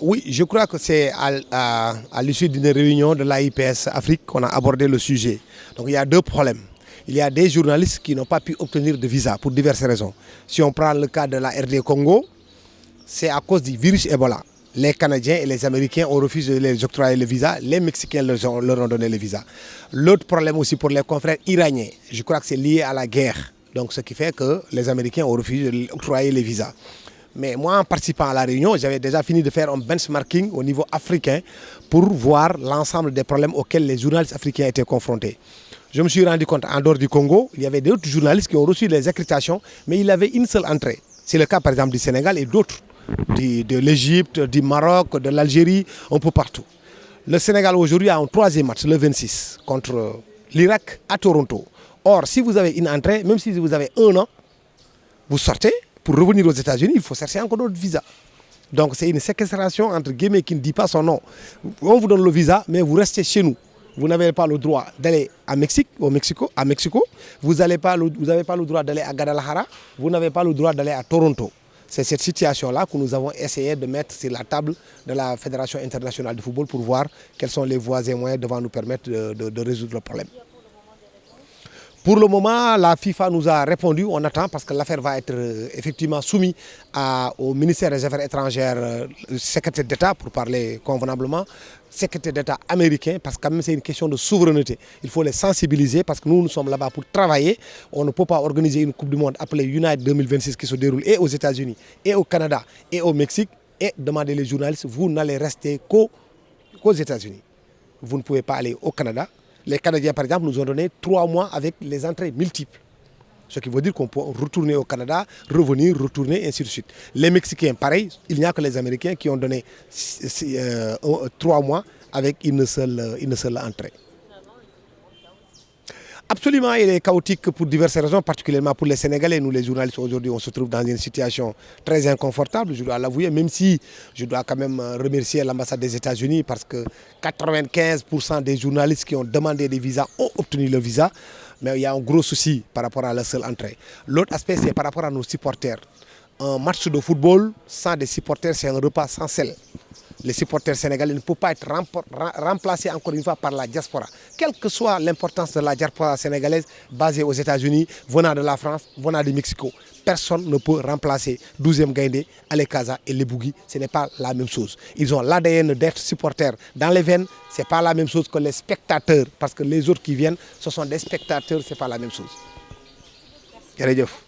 Oui, je crois que c'est à l'issue d'une réunion de l'AIPS Afrique qu'on a abordé le sujet. Donc il y a deux problèmes. Il y a des journalistes qui n'ont pas pu obtenir de visa pour diverses raisons. Si on prend le cas de la RD Congo, c'est à cause du virus Ebola. Les Canadiens et les Américains ont refusé de les octroyer le visa, les Mexicains leur ont donné le visa. L'autre problème aussi pour les confrères iraniens, je crois que c'est lié à la guerre. Donc ce qui fait que les Américains ont refusé d'octroyer les visas. Mais moi, en participant à la réunion, j'avais déjà fini de faire un benchmarking au niveau africain pour voir l'ensemble des problèmes auxquels les journalistes africains étaient confrontés. Je me suis rendu compte, en dehors du Congo, il y avait d'autres journalistes qui ont reçu les accréditations, mais il avait une seule entrée. C'est le cas par exemple du Sénégal et d'autres, de l'Égypte, du Maroc, de l'Algérie, un peu partout. Le Sénégal aujourd'hui a un troisième match, le 26, contre l'Irak à Toronto. Or, si vous avez une entrée, même si vous avez un an, vous sortez. Pour revenir aux États-Unis, il faut chercher encore d'autres visas. Donc c'est une séquestration entre guillemets qui ne dit pas son nom. On vous donne le visa, mais vous restez chez nous. Vous n'avez pas le droit d'aller à Mexico. Vous n'avez pas le droit d'aller à Guadalajara. Vous n'avez pas le droit d'aller à Toronto. C'est cette situation-là que nous avons essayé de mettre sur la table de la Fédération internationale de football pour voir quelles sont les voies et moyens devant nous permettre de résoudre le problème. Pour le moment, la FIFA nous a répondu, on attend parce que l'affaire va être effectivement soumise au ministère des Affaires étrangères, secrétaire d'État pour parler convenablement, secrétaire d'État américain parce que quand même c'est une question de souveraineté. Il faut les sensibiliser parce que nous sommes là-bas pour travailler. On ne peut pas organiser une Coupe du Monde appelée Unite 2026 qui se déroule et aux États-Unis, et au Canada, et au Mexique et demander les journalistes, vous n'allez rester qu'aux États-Unis. Vous ne pouvez pas aller au Canada. Les Canadiens, par exemple, nous ont donné 3 mois avec les entrées multiples. Ce qui veut dire qu'on peut retourner au Canada, revenir, retourner, ainsi de suite. Les Mexicains, pareil, il n'y a que les Américains qui ont donné 3 mois avec une seule entrée. Absolument, il est chaotique pour diverses raisons, particulièrement pour les Sénégalais. Nous, les journalistes, aujourd'hui, on se trouve dans une situation très inconfortable, je dois l'avouer, même si je dois quand même remercier l'ambassade des États-Unis parce que 95% des journalistes qui ont demandé des visas ont obtenu le visa. Mais il y a un gros souci par rapport à la seule entrée. L'autre aspect, c'est par rapport à nos supporters. Un match de football sans des supporters, c'est un repas sans sel. Les supporters sénégalais ne peuvent pas être remplacés encore une fois par la diaspora. Quelle que soit l'importance de la diaspora sénégalaise basée aux États-Unis, venant de la France, venant du Mexico, personne ne peut remplacer 12e Gaïndé, Alekaza et les Bougui. Ce n'est pas la même chose. Ils ont l'ADN d'être supporters dans les veines. Ce n'est pas la même chose que les spectateurs. Parce que les autres qui viennent, ce sont des spectateurs, ce n'est pas la même chose. Jërëjëf.